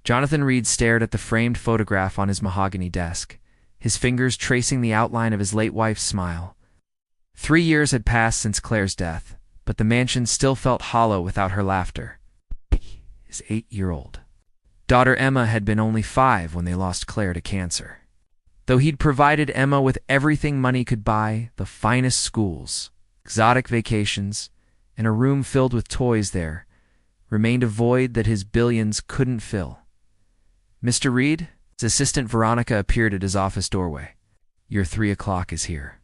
Jonathan Reed stared at the framed photograph on his mahogany desk, his fingers tracing the outline of his late wife's smile. 3 years had passed since Claire's death, but the mansion still felt hollow without her laughter. His 8-year-old daughter Emma had been only 5 when they lost Claire to cancer. Though he'd provided Emma with everything money could buy, the finest schools, exotic vacations, and a room filled with toys, there remained a void that his billions couldn't fill. "Mr. Reed?" His assistant Veronica appeared at his office doorway. "Your 3 o'clock is here."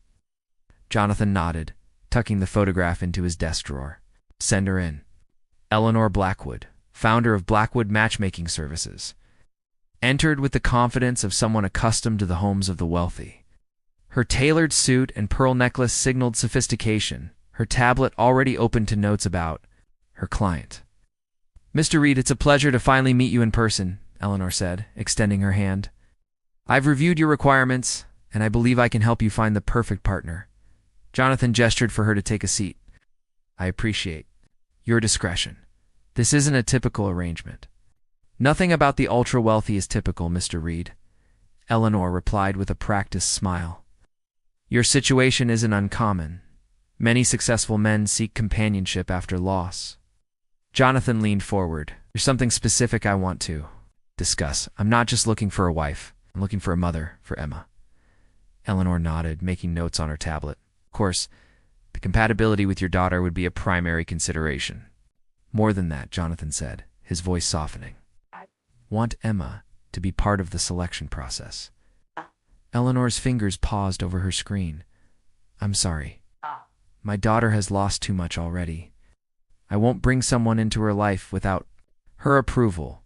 Jonathan nodded, tucking the photograph into his desk drawer. "Send her in." Eleanor Blackwood, founder of Blackwood Matchmaking Services, entered with the confidence of someone accustomed to the homes of the wealthy. Her tailored suit and pearl necklace signaled sophistication, her tablet already open to notes about her client. "Mr. Reed, it's a pleasure to finally meet you in person," Eleanor said, extending her hand. "I've reviewed your requirements, and I believe I can help you find the perfect partner." Jonathan gestured for her to take a seat. "I appreciate your discretion. This isn't a typical arrangement." "Nothing about the ultra-wealthy is typical, Mr. Reed," Eleanor replied with a practiced smile. "Your situation isn't uncommon. Many successful men seek companionship after loss." Jonathan leaned forward. "There's something specific I want to discuss. I'm not just looking for a wife. I'm looking for a mother for Emma." Eleanor nodded, making notes on her tablet. "Of course, the compatibility with your daughter would be a primary consideration." "More than that," Jonathan said, his voice softening. "I want Emma to be part of the selection process." Eleanor's fingers paused over her screen. "I'm sorry. My daughter has lost too much already. I won't bring someone into her life without her approval."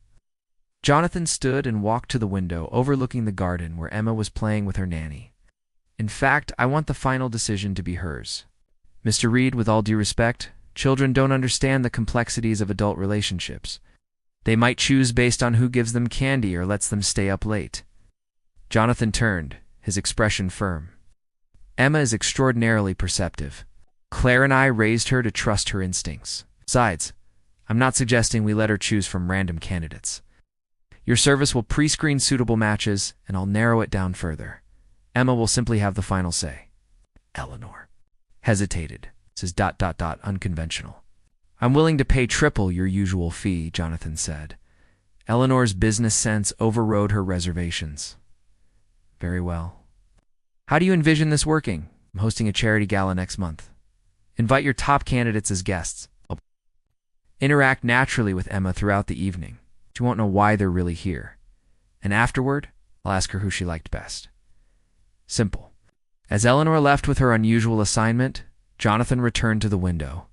Jonathan stood and walked to the window overlooking the garden where Emma was playing with her nanny. "In fact, I want the final decision to be hers. Mr. Reed, with all due respect, children don't understand the complexities of adult relationships. They might choose based on who gives them candy or lets them stay up late." Jonathan turned, his expression firm. "Emma is extraordinarily perceptive. Claire and I raised her to trust her instincts. Besides, I'm not suggesting we let her choose from random candidates. Your service will pre-screen suitable matches, and I'll narrow it down further. Emma will simply have the final say." Eleanor hesitated, says ... unconventional. "I'm willing to pay triple your usual fee," Jonathan said. Eleanor's business sense overrode her reservations. "Very well. How do you envision this working?" "I'm hosting a charity gala next month. Invite your top candidates as guests. I'll interact naturally with Emma throughout the evening. She won't know why they're really here. And afterward, I'll ask her who she liked best." Simple. As Eleanor left with her unusual assignment, Jonathan returned to the window.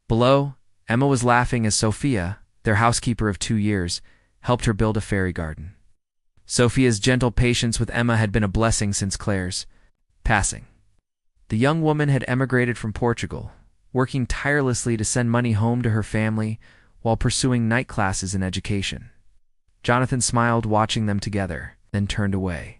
Below, Emma was laughing as Sophia, their housekeeper of 2 years, helped her build a fairy garden. Sophia's gentle patience with Emma had been a blessing since Claire's passing. The young woman had emigrated from Portugal, working tirelessly to send money home to her family while pursuing night classes and education. Jonathan smiled watching them together, then turned away.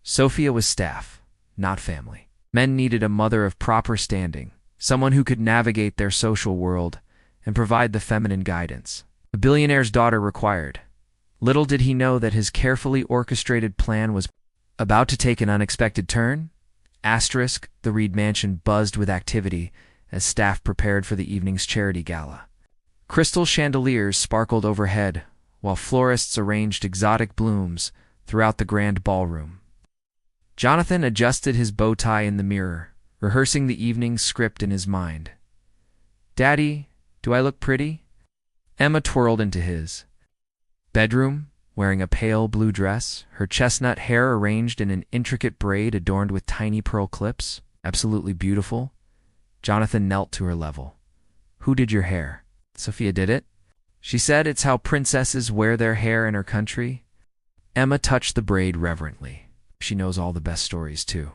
Sophia was staff, not family. Men needed a mother of proper standing, someone who could navigate their social world and provide the feminine guidance the billionaire's daughter required. Little did he know that his carefully orchestrated plan was about to take an unexpected turn. The Reed mansion buzzed with activity as staff prepared for the evening's charity gala. Crystal chandeliers sparkled overhead, while florists arranged exotic blooms throughout the grand ballroom. Jonathan adjusted his bow tie in the mirror, rehearsing the evening's script in his mind. "Daddy, do I look pretty?" Emma twirled into his bedroom, wearing a pale blue dress, her chestnut hair arranged in an intricate braid adorned with tiny pearl clips. "Absolutely beautiful." Jonathan knelt to her level. "Who did your hair?" "Sophia did it. She said it's how princesses wear their hair in her country." Emma touched the braid reverently. "She knows all the best stories, too."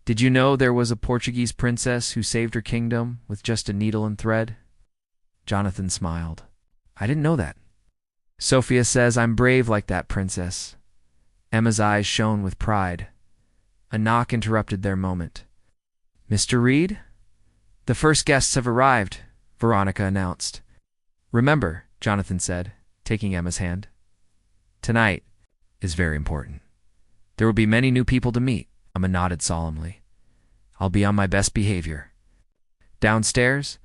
"Did you know there was a Portuguese princess who saved her kingdom with just a needle and thread?" Jonathan smiled. "I didn't know that." "Sophia says I'm brave like that princess." Emma's eyes shone with pride. A knock interrupted their moment. "Mr. Reed?" "The first guests have arrived," Veronica announced. "Remember," Jonathan said, taking Emma's hand, Tonight is very important. There will be many new people to meet. Emma nodded solemnly. I'll be on my best behavior. Downstairs,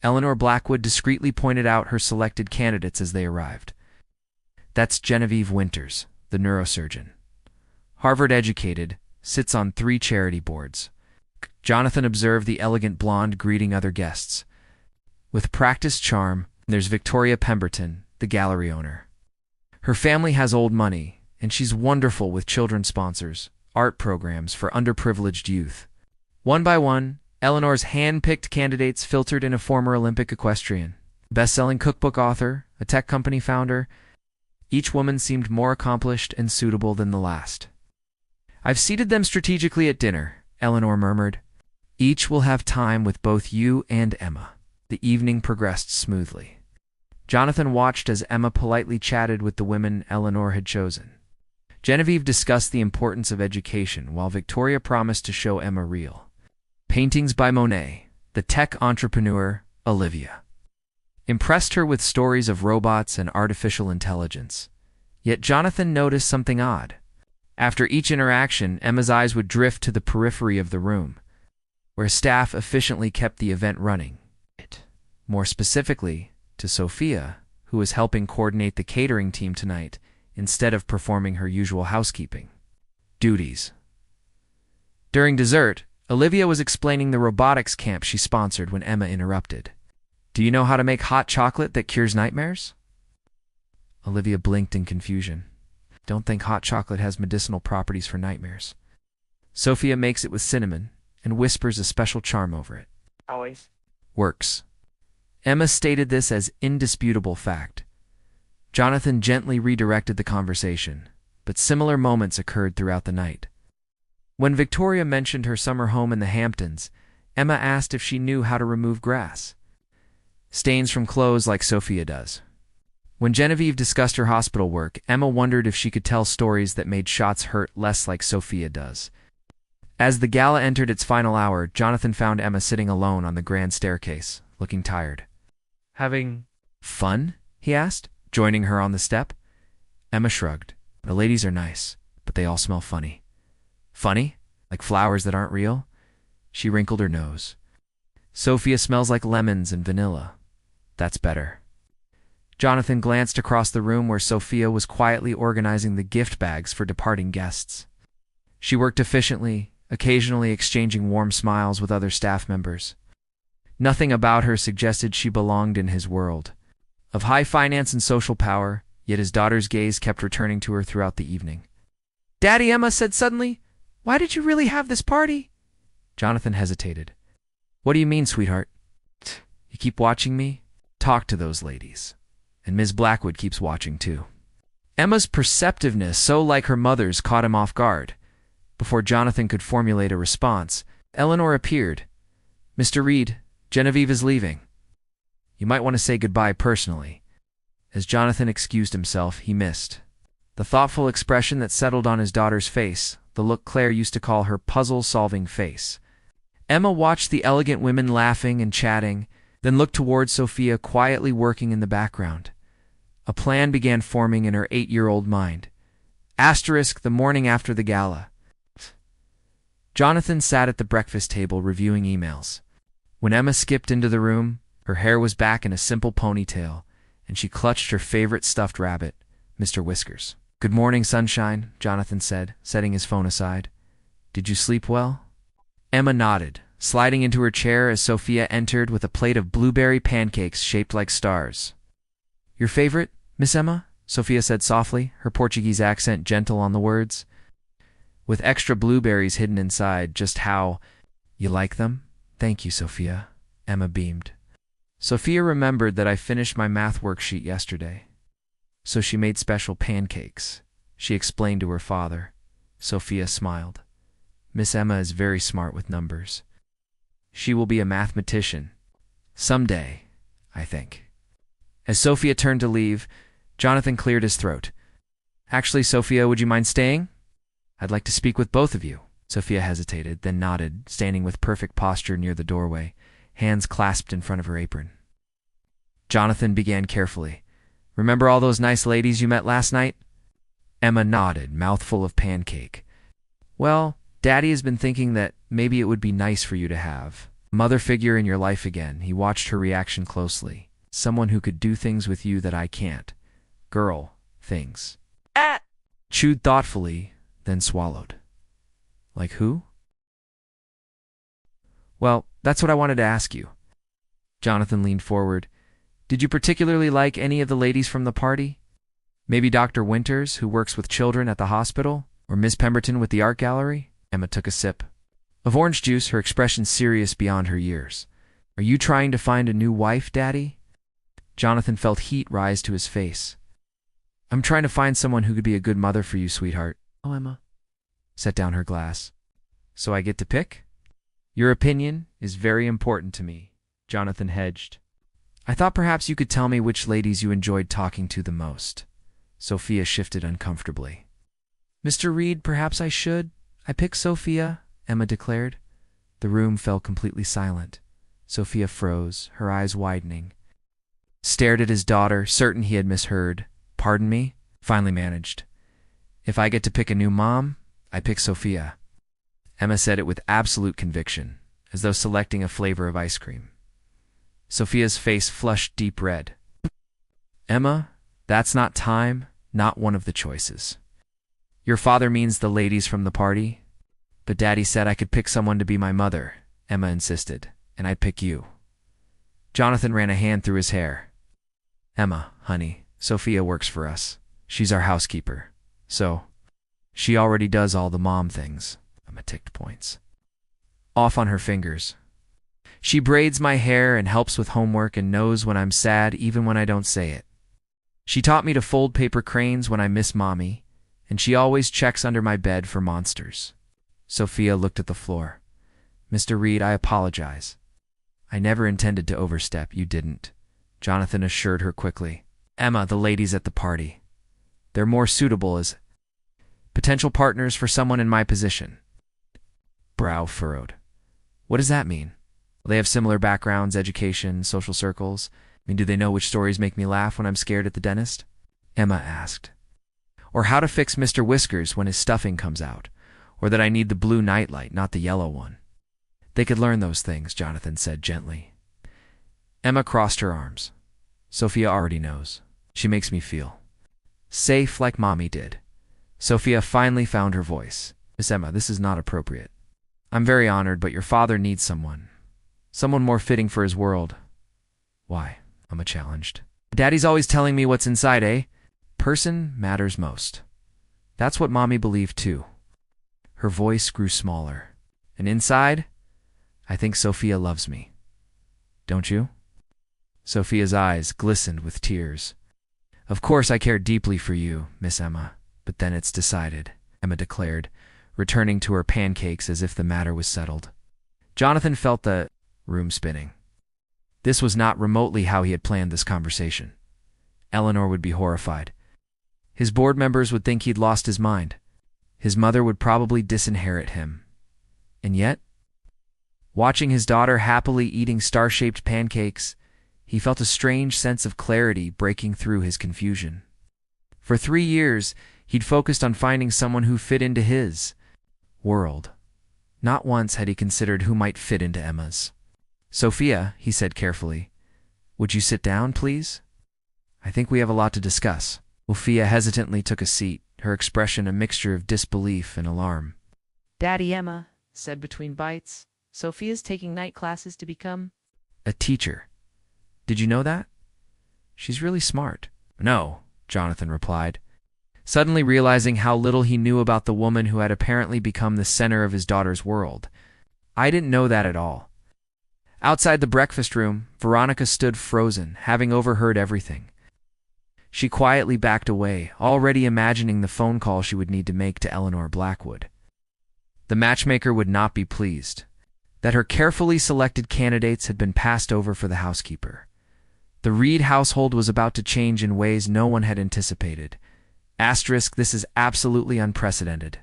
Eleanor Blackwood discreetly pointed out her selected candidates as they arrived. That's Genevieve Winters, the neurosurgeon. Harvard-educated, sits on 3 charity boards. Jonathan observed the elegant blonde greeting other guests. With practiced charm, there's Victoria Pemberton, the gallery owner. Her family has old money, and she's wonderful with children sponsors, art programs for underprivileged youth. One by one, Eleanor's hand-picked candidates filtered in a former Olympic equestrian, best-selling cookbook author, a tech company founder. Each woman seemed more accomplished and suitable than the last. I've seated them strategically at dinner, Eleanor murmured. Each will have time with both you and Emma. The evening progressed smoothly. Jonathan watched as Emma politely chatted with the women Eleanor had chosen. Genevieve discussed the importance of education, while Victoria promised to show Emma real paintings by Monet. The tech entrepreneur, Olivia, impressed her with stories of robots and artificial intelligence. Yet Jonathan noticed something odd. After each interaction, Emma's eyes would drift to the periphery of the room, where staff efficiently kept the event running. More specifically, to Sophia, who was helping coordinate the catering team tonight instead of performing her usual housekeeping duties. During dessert, Olivia was explaining the robotics camp she sponsored when Emma interrupted. Do you know how to make hot chocolate that cures nightmares? Olivia blinked in confusion. Don't think hot chocolate has medicinal properties for nightmares. Sophia makes it with cinnamon and whispers a special charm over it. Always. Works. Emma stated this as indisputable fact. Jonathan gently redirected the conversation, but similar moments occurred throughout the night. When Victoria mentioned her summer home in the Hamptons, Emma asked if she knew how to remove grass stains from clothes like Sophia does. When Genevieve discussed her hospital work, Emma wondered if she could tell stories that made shots hurt less like Sophia does. As the gala entered its final hour, Jonathan found Emma sitting alone on the grand staircase, looking tired. Having fun? He asked, joining her on the step. Emma shrugged. The ladies are nice, but they all smell funny. Funny? Like flowers that aren't real? She wrinkled her nose. Sophia smells like lemons and vanilla. That's better. Jonathan glanced across the room where Sophia was quietly organizing the gift bags for departing guests. She worked efficiently, occasionally exchanging warm smiles with other staff members. Nothing about her suggested she belonged in his world. Of high finance and social power, yet his daughter's gaze kept returning to her throughout the evening. Daddy, Emma said suddenly, why did you really have this party? Jonathan hesitated. What do you mean, sweetheart? You keep watching me? Talk to those ladies. And Ms. Blackwood keeps watching too. Emma's perceptiveness, so like her mother's, caught him off guard. Before Jonathan could formulate a response, Eleanor appeared. Mr. Reed, Genevieve is leaving. You might want to say goodbye personally. As Jonathan excused himself, he missed the thoughtful expression that settled on his daughter's face, the look Claire used to call her puzzle-solving face. Emma watched the elegant women laughing and chatting, then looked toward Sophia quietly working in the background. A plan began forming in her 8-year-old mind. Asterisk the morning after the gala. Jonathan sat at the breakfast table reviewing emails. When Emma skipped into the room, her hair was back in a simple ponytail, and she clutched her favorite stuffed rabbit, Mr. Whiskers. Good morning, sunshine, Jonathan said, setting his phone aside. Did you sleep well? Emma nodded, sliding into her chair as Sophia entered with a plate of blueberry pancakes shaped like stars. Your favorite, Miss Emma? Sophia said softly, her Portuguese accent gentle on the words. With extra blueberries hidden inside, just how you like them? Thank you, Sophia, Emma beamed. Sophia remembered that I finished my math worksheet yesterday. So she made special pancakes, she explained to her father. Sophia smiled. Miss Emma is very smart with numbers. She will be a mathematician. Someday, I think. As Sophia turned to leave, Jonathan cleared his throat. Actually, Sophia, would you mind staying? I'd like to speak with both of you. Sophia hesitated, then nodded, standing with perfect posture near the doorway, hands clasped in front of her apron. Jonathan began carefully. Remember all those nice ladies you met last night? Emma nodded, mouthful of pancake. Well, Daddy has been thinking that maybe it would be nice for you to have a mother figure in your life again. He watched her reaction closely. Someone who could do things with you that I can't. Girl, things. Ah! Chewed thoughtfully, then swallowed. Like who? Well, that's what I wanted to ask you. Jonathan leaned forward. Did you particularly like any of the ladies from the party? Maybe Dr. Winters, who works with children at the hospital? Or Miss Pemberton with the art gallery? Emma took a sip of orange juice, her expression serious beyond her years. Are you trying to find a new wife, Daddy? Jonathan felt heat rise to his face. I'm trying to find someone who could be a good mother for you, sweetheart. Oh, Emma set down her glass. So I get to pick? Your opinion is very important to me, Jonathan hedged. I thought perhaps you could tell me which ladies you enjoyed talking to the most. Sophia shifted uncomfortably. Mr. Reed, perhaps I should. I picked Sophia, Emma declared. The room fell completely silent. Sophia froze, her eyes widening. Stared at his daughter, certain he had misheard. Pardon me? Finally managed. If I get to pick a new mom, I pick Sophia. Emma said it with absolute conviction, as though selecting a flavor of ice cream. Sophia's face flushed deep red. Emma, that's not time, not one of the choices. Your father means the ladies from the party? But Daddy said I could pick someone to be my mother, Emma insisted, and I'd pick you. Jonathan ran a hand through his hair. Emma, honey, Sophia works for us. She's our housekeeper. So, she already does all the mom things. Emma ticked points off on her fingers. She braids my hair and helps with homework and knows when I'm sad even when I don't say it. She taught me to fold paper cranes when I miss Mommy, and she always checks under my bed for monsters. Sophia looked at the floor. Mr. Reed, I apologize. I never intended to overstep. You didn't. Jonathan assured her quickly. Emma, the ladies at the party. They're more suitable as potential partners for someone in my position. Brow furrowed. What does that mean? They have similar backgrounds, education, social circles. Do they know which stories make me laugh when I'm scared at the dentist? Emma asked. Or how to fix Mr. Whiskers when his stuffing comes out. Or that I need the blue nightlight, not the yellow one. They could learn those things, Jonathan said gently. Emma crossed her arms. Sophia already knows. She makes me feel safe like Mommy did. Sophia finally found her voice. Miss Emma, this is not appropriate. I'm very honored, but your father needs someone. Someone more fitting for his world. Why? Emma challenged. Daddy's always telling me what's inside, eh? Person matters most. That's what Mommy believed too. Her voice grew smaller. And inside, I think Sophia loves me. Don't you? Sophia's eyes glistened with tears. Of course I care deeply for you, Miss Emma, but then it's decided, Emma declared, returning to her pancakes as if the matter was settled. Jonathan felt the room spinning. This was not remotely how he had planned this conversation. Eleanor would be horrified. His board members would think he'd lost his mind. His mother would probably disinherit him. And yet, watching his daughter happily eating star-shaped pancakes, he felt a strange sense of clarity breaking through his confusion. For 3 years, he'd focused on finding someone who fit into his world. Not once had he considered who might fit into Emma's. Sophia, he said carefully, would you sit down, please? I think we have a lot to discuss. Sophia hesitantly took a seat, her expression a mixture of disbelief and alarm. Daddy, Emma said between bites, Sophia's taking night classes to become a teacher. Did you know that? She's really smart. No, Jonathan replied, suddenly realizing how little he knew about the woman who had apparently become the center of his daughter's world. I didn't know that at all. Outside the breakfast room, Veronica stood frozen, having overheard everything. She quietly backed away, already imagining the phone call she would need to make to Eleanor Blackwood. The matchmaker would not be pleased that her carefully selected candidates had been passed over for the housekeeper. The Reed household was about to change in ways no one had anticipated. Asterisk, this is absolutely unprecedented.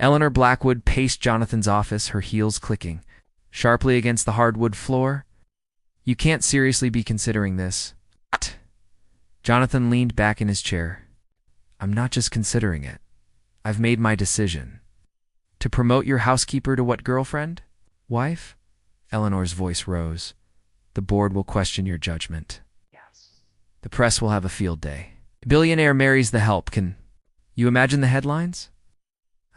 Eleanor Blackwood paced Jonathan's office, her heels clicking sharply against the hardwood floor. You can't seriously be considering this. Jonathan leaned back in his chair. I'm not just considering it. I've made my decision. To promote your housekeeper to what, girlfriend? Wife? Eleanor's voice rose. The board will question your judgment. Yes. The press will have a field day. Billionaire marries the help. Can you imagine the headlines?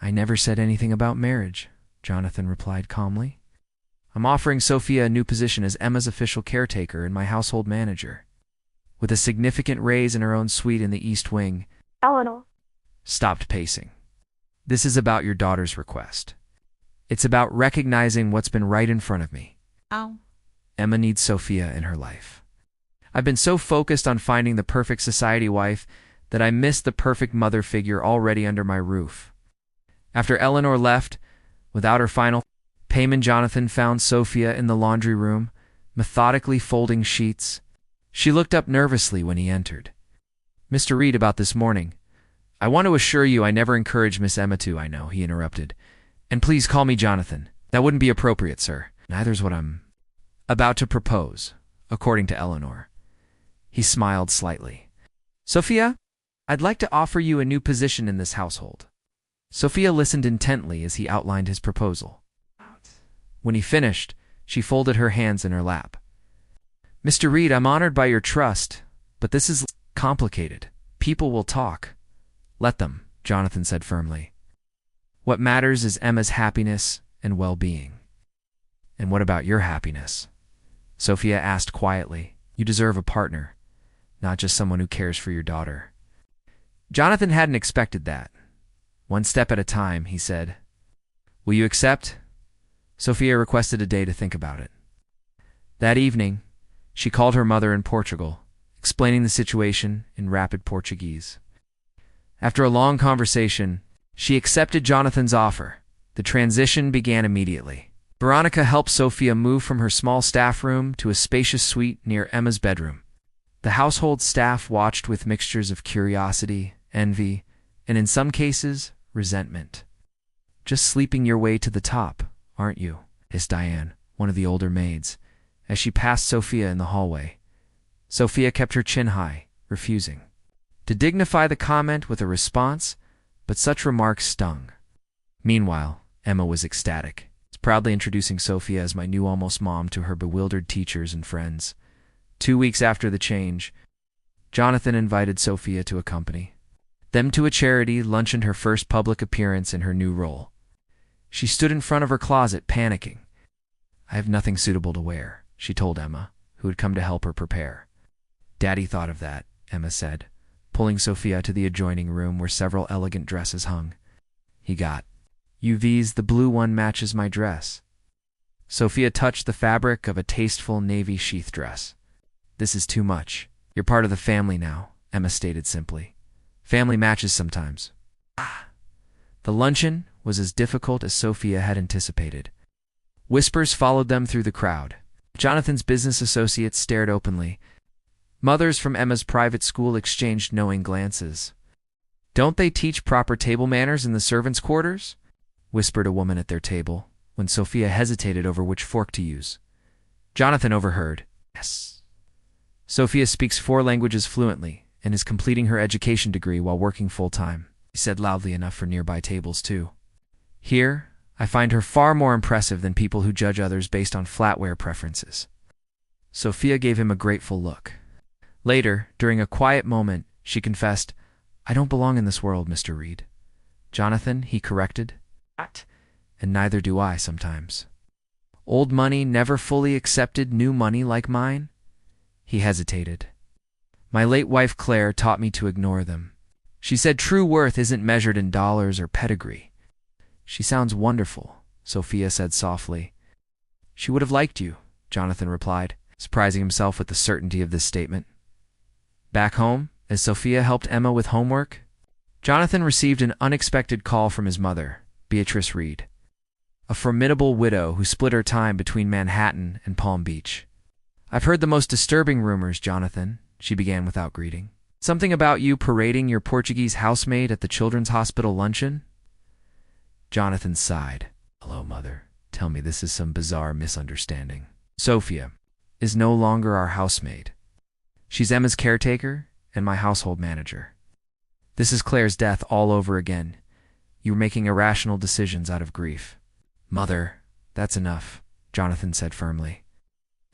I never said anything about marriage, Jonathan replied calmly. I'm offering Sophia a new position as Emma's official caretaker and my household manager. With a significant raise in her own suite in the East Wing, Eleanor. Stopped pacing. This is about your daughter's request. It's about recognizing what's been right in front of me. Ow. Emma needs Sophia in her life. I've been so focused on finding the perfect society wife that I missed the perfect mother figure already under my roof. After Eleanor left, without her final payment, Jonathan found Sophia in the laundry room, methodically folding sheets. She looked up nervously when he entered. Mr. Reed, about this morning. I want to assure you I never encouraged Miss Emma to, I know, he interrupted. And please call me Jonathan. That wouldn't be appropriate, sir. Neither's what I'm about to propose, according to Eleanor. He smiled slightly. Sophia, I'd like to offer you a new position in this household. Sophia listened intently as he outlined his proposal. When he finished, she folded her hands in her lap. Mr. Reed, I'm honored by your trust, but this is complicated. People will talk. Let them, Jonathan said firmly. What matters is Emma's happiness and well-being. And what about your happiness? Sophia asked quietly. You deserve a partner, not just someone who cares for your daughter. Jonathan hadn't expected that. One step at a time, he said. Will you accept? Sophia requested a day to think about it. That evening, she called her mother in Portugal, explaining the situation in rapid Portuguese. After a long conversation, she accepted Jonathan's offer. The transition began immediately. Veronica helped Sophia move from her small staff room to a spacious suite near Emma's bedroom. The household staff watched with mixtures of curiosity, envy, and in some cases, resentment. Just sleeping your way to the top, aren't you? Hissed Diane, one of the older maids, as she passed Sophia in the hallway. Sophia kept her chin high, refusing to dignify the comment with a response, but such remarks stung. Meanwhile, Emma was ecstatic, proudly introducing Sophia as my new almost mom to her bewildered teachers and friends. 2 weeks after the change, Jonathan invited Sophia to accompany them to a charity lunch and her first public appearance in her new role. She stood in front of her closet, panicking. I have nothing suitable to wear, she told Emma, who had come to help her prepare. Daddy thought of that, Emma said, pulling Sophia to the adjoining room where several elegant dresses hung. He got UV's, the blue one matches my dress. Sophia touched the fabric of a tasteful navy sheath dress. This is too much. You're part of the family now, Emma stated simply. Family matches sometimes. The luncheon was as difficult as Sophia had anticipated. Whispers followed them through the crowd. Jonathan's business associates stared openly. Mothers from Emma's private school exchanged knowing glances. Don't they teach proper table manners in the servants' quarters? Whispered a woman at their table, when Sophia hesitated over which fork to use. Jonathan overheard. Yes. Sophia speaks 4 languages fluently and is completing her education degree while working full-time, he said loudly enough for nearby tables, too. Here, I find her far more impressive than people who judge others based on flatware preferences. Sophia gave him a grateful look. Later, during a quiet moment, she confessed, I don't belong in this world, Mr. Reed. Jonathan, he corrected. What? And neither do I sometimes. Old money never fully accepted new money like mine? He hesitated. My late wife Claire taught me to ignore them. She said true worth isn't measured in dollars or pedigree. She sounds wonderful, Sophia said softly. She would have liked you, Jonathan replied, surprising himself with the certainty of this statement. Back home, as Sophia helped Emma with homework, Jonathan received an unexpected call from his mother, Beatrice Reed, a formidable widow who split her time between Manhattan and Palm Beach. I've heard the most disturbing rumors, Jonathan, she began without greeting. Something about you parading your Portuguese housemaid at the Children's Hospital luncheon? Jonathan sighed. Hello, Mother. Tell me this is some bizarre misunderstanding. Sophia is no longer our housemaid. She's Emma's caretaker and my household manager. This is Claire's death all over again. You're making irrational decisions out of grief. Mother, that's enough, Jonathan said firmly.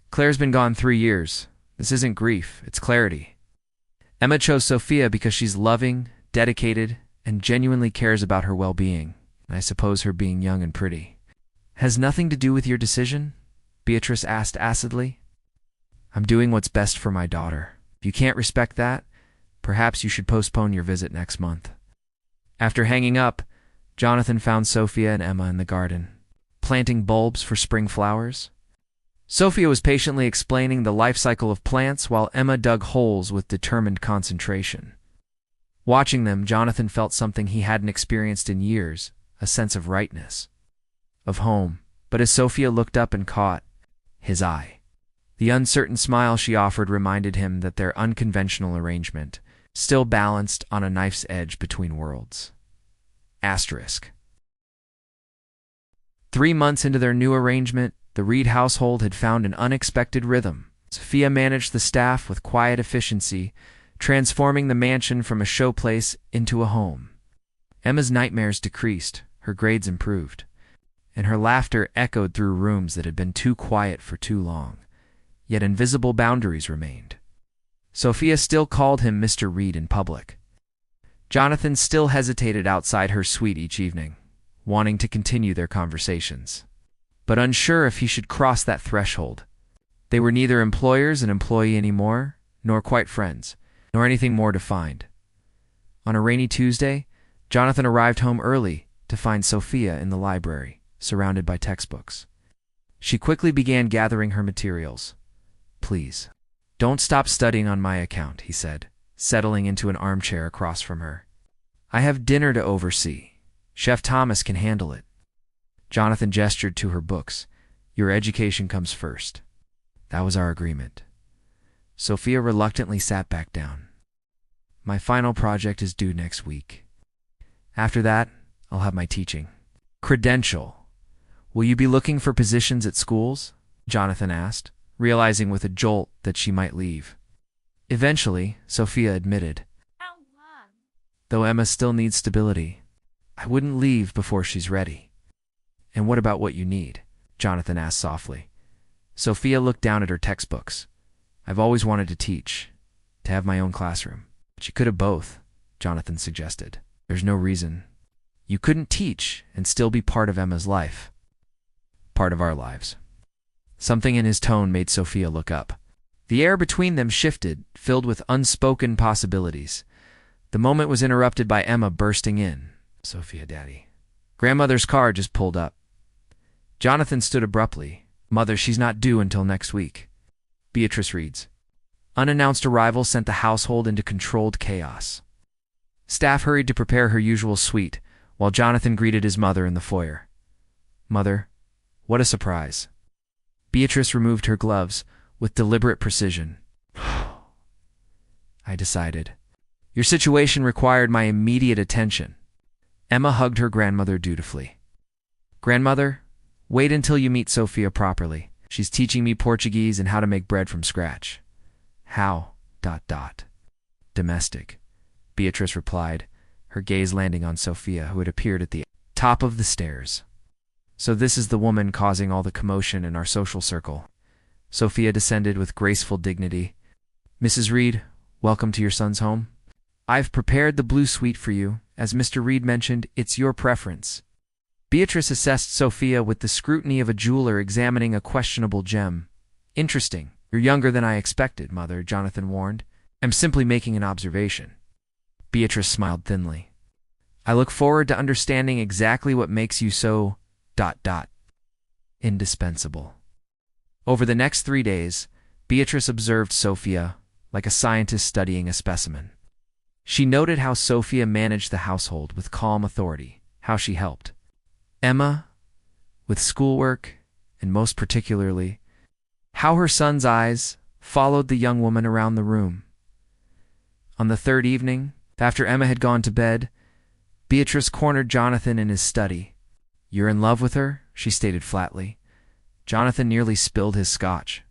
Claire's been gone 3 years. This isn't grief, it's clarity. Emma chose Sophia because she's loving, dedicated, and genuinely cares about her well-being. I suppose her being young and pretty has nothing to do with your decision? Beatrice asked acidly. I'm doing what's best for my daughter. If you can't respect that, perhaps you should postpone your visit next month. After hanging up, Jonathan found Sophia and Emma in the garden, planting bulbs for spring flowers. Sophia was patiently explaining the life cycle of plants while Emma dug holes with determined concentration. Watching them, Jonathan felt something he hadn't experienced in years, a sense of rightness, of home. But as Sophia looked up and caught his eye, the uncertain smile she offered reminded him that their unconventional arrangement still balanced on a knife's edge between worlds. Asterisk. 3 months into their new arrangement, the Reed household had found an unexpected rhythm. Sophia managed the staff with quiet efficiency, transforming the mansion from a showplace into a home. Emma's nightmares decreased, her grades improved, and her laughter echoed through rooms that had been too quiet for too long. Yet invisible boundaries remained. Sophia still called him Mr. Reed in public. Jonathan still hesitated outside her suite each evening, wanting to continue their conversations, but unsure if he should cross that threshold. They were neither employers and employee anymore, nor quite friends, nor anything more defined. On a rainy Tuesday, Jonathan arrived home early to find Sophia in the library, surrounded by textbooks. She quickly began gathering her materials. Please, don't stop studying on my account, he said, settling into an armchair across from her. I have dinner to oversee. Chef Thomas can handle it. Jonathan gestured to her books. Your education comes first. That was our agreement. Sophia reluctantly sat back down. My final project is due next week. After that, I'll have my teaching credential. Will you be looking for positions at schools? Jonathan asked, realizing with a jolt that she might leave. Eventually, Sophia admitted. Though Emma still needs stability, I wouldn't leave before she's ready. And what about what you need? Jonathan asked softly. Sophia looked down at her textbooks. I've always wanted to teach, to have my own classroom. But you could have both, Jonathan suggested. There's no reason. You couldn't teach and still be part of Emma's life. Part of our lives. Something in his tone made Sophia look up. The air between them shifted, filled with unspoken possibilities. The moment was interrupted by Emma bursting in. Sophia, Daddy. Grandmother's car just pulled up. Jonathan stood abruptly. Mother, she's not due until next week. Beatrice reads. Unannounced arrival sent the household into controlled chaos. Staff hurried to prepare her usual suite, while Jonathan greeted his mother in the foyer. Mother, what a surprise. Beatrice removed her gloves with deliberate precision. I decided. Your situation required my immediate attention. Emma hugged her grandmother dutifully. Grandmother, wait until you meet Sophia properly. She's teaching me Portuguese and how to make bread from scratch. How? ... Domestic. Beatrice replied, her gaze landing on Sophia, who had appeared at the top of the stairs. So this is the woman causing all the commotion in our social circle. Sophia descended with graceful dignity. Mrs. Reed, welcome to your son's home. I've prepared the blue suite for you. As Mr. Reed mentioned, it's your preference. Beatrice assessed Sophia with the scrutiny of a jeweler examining a questionable gem. Interesting. You're younger than I expected, Mother, Jonathan warned. I'm simply making an observation. Beatrice smiled thinly. I look forward to understanding exactly what makes you so... indispensable. Over the next 3 days, Beatrice observed Sophia like a scientist studying a specimen. She noted how Sophia managed the household with calm authority, how she helped Emma with schoolwork, and most particularly, how her son's eyes followed the young woman around the room. On the 3rd evening, after Emma had gone to bed, Beatrice cornered Jonathan in his study. You're in love with her? She stated flatly. Jonathan nearly spilled his scotch.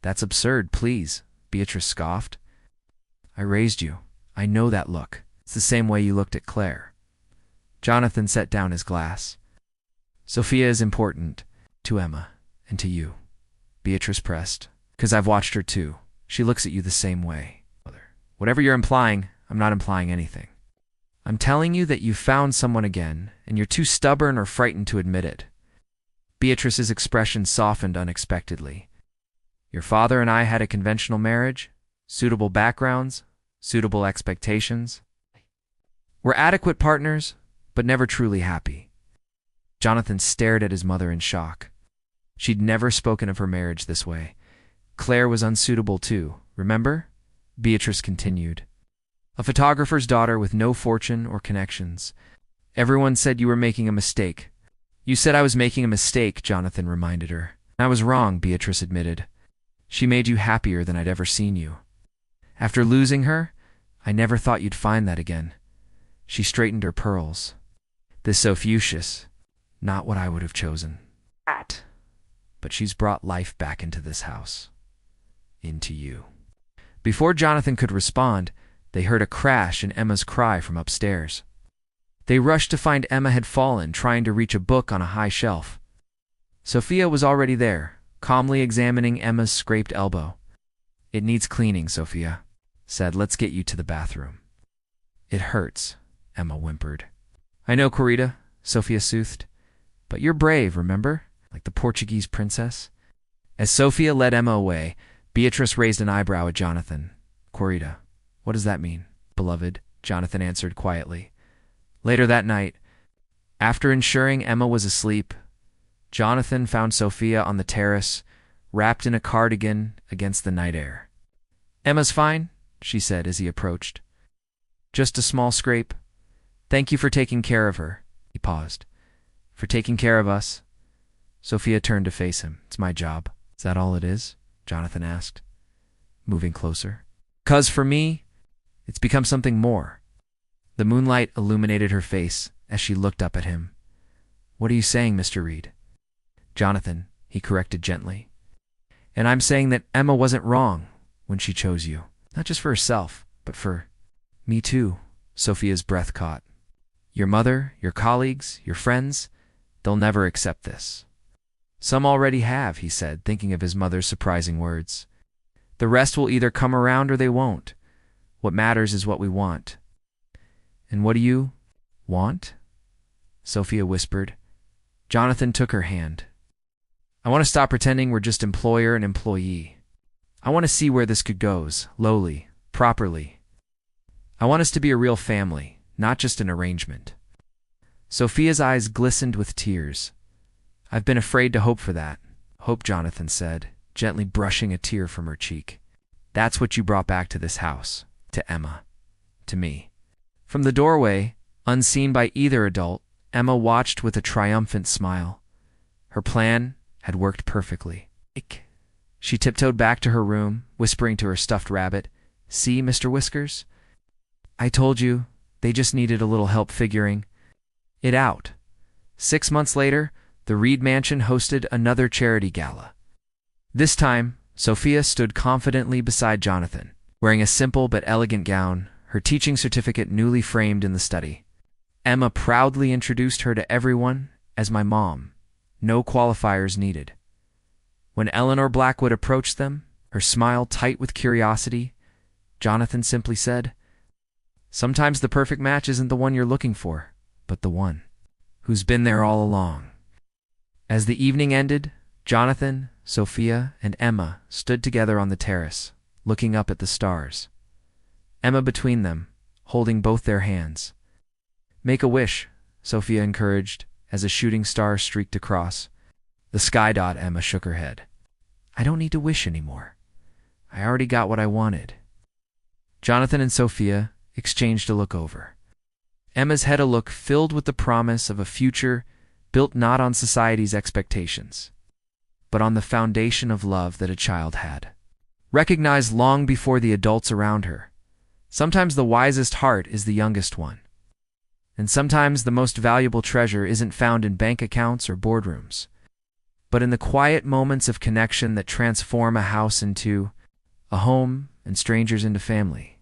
That's absurd, please, Beatrice scoffed. I raised you. I know that look. It's the same way you looked at Claire. Jonathan set down his glass. Sophia is important to Emma and to you, Beatrice pressed, because I've watched her too. She looks at you the same way. Whatever you're implying, I'm not implying anything. I'm telling you that you found someone again, and you're too stubborn or frightened to admit it. Beatrice's expression softened unexpectedly. Your father and I had a conventional marriage, suitable backgrounds, suitable expectations. We're adequate partners, but never truly happy. Jonathan stared at his mother in shock. She'd never spoken of her marriage this way. Claire was unsuitable too, remember? Beatrice continued. A photographer's daughter with no fortune or connections. Everyone said you were making a mistake. You said I was making a mistake, Jonathan reminded her. I was wrong, Beatrice admitted. She made you happier than I'd ever seen you. After losing her, I never thought you'd find that again. She straightened her pearls. This Sophucius, not what I would have chosen. But she's brought life back into this house. Into you. Before Jonathan could respond, they heard a crash and Emma's cry from upstairs. They rushed to find Emma had fallen, trying to reach a book on a high shelf. Sophia was already there, calmly examining Emma's scraped elbow. It needs cleaning, Sophia said. Let's get you to the bathroom. It hurts, Emma whimpered. I know, Corita, Sophia soothed. But you're brave, remember? Like the Portuguese princess. As Sophia led Emma away, Beatrice raised an eyebrow at Jonathan. Corita, what does that mean, beloved? Jonathan answered quietly. Later that night, after ensuring Emma was asleep, Jonathan found Sophia on the terrace, wrapped in a cardigan against the night air. Emma's fine, she said as he approached. Just a small scrape. Thank you for taking care of her. He paused. For taking care of us. Sophia turned to face him. It's my job. Is that all it is? Jonathan asked, moving closer. 'Cause for me, it's become something more. The moonlight illuminated her face as she looked up at him. What are you saying, Mr. Reed? Jonathan, he corrected gently. And I'm saying that Emma wasn't wrong when she chose you. Not just for herself, but for me too. Sophia's breath caught. Your mother, your colleagues, your friends, they'll never accept this. Some already have, he said, thinking of his mother's surprising words. The rest will either come around or they won't. What matters is what we want. And what do you want? Sophia whispered. Jonathan took her hand. I want to stop pretending we're just employer and employee. I want to see where this could goes, lowly, properly. I want us to be a real family, not just an arrangement. Sophia's eyes glistened with tears. I've been afraid to hope for that. Hope, Jonathan said, gently brushing a tear from her cheek. That's what you brought back to this house, to Emma, to me. From the doorway, unseen by either adult, Emma watched with a triumphant smile. Her plan had worked perfectly. She tiptoed back to her room, whispering to her stuffed rabbit, See, Mr. Whiskers? I told you, they just needed a little help figuring it out. 6 months later, the Reed Mansion hosted another charity gala. This time, Sophia stood confidently beside Jonathan, wearing a simple but elegant gown, her teaching certificate newly framed in the study. Emma proudly introduced her to everyone as my mom. No qualifiers needed. When Eleanor Blackwood approached them, her smile tight with curiosity, Jonathan simply said, Sometimes the perfect match isn't the one you're looking for, but the one who's been there all along. As the evening ended, Jonathan, Sophia, and Emma stood together on the terrace, looking up at the stars. Emma between them, holding both their hands. Make a wish, Sophia encouraged, as a shooting star streaked across. The sky dot. Emma shook her head. I don't need to wish anymore. I already got what I wanted. Jonathan and Sophia exchanged a look over. Emma's had a look filled with the promise of a future built not on society's expectations, but on the foundation of love that a child had. Recognized long before the adults around her. Sometimes the wisest heart is the youngest one. And sometimes the most valuable treasure isn't found in bank accounts or boardrooms, but in the quiet moments of connection that transform a house into a home and strangers into family.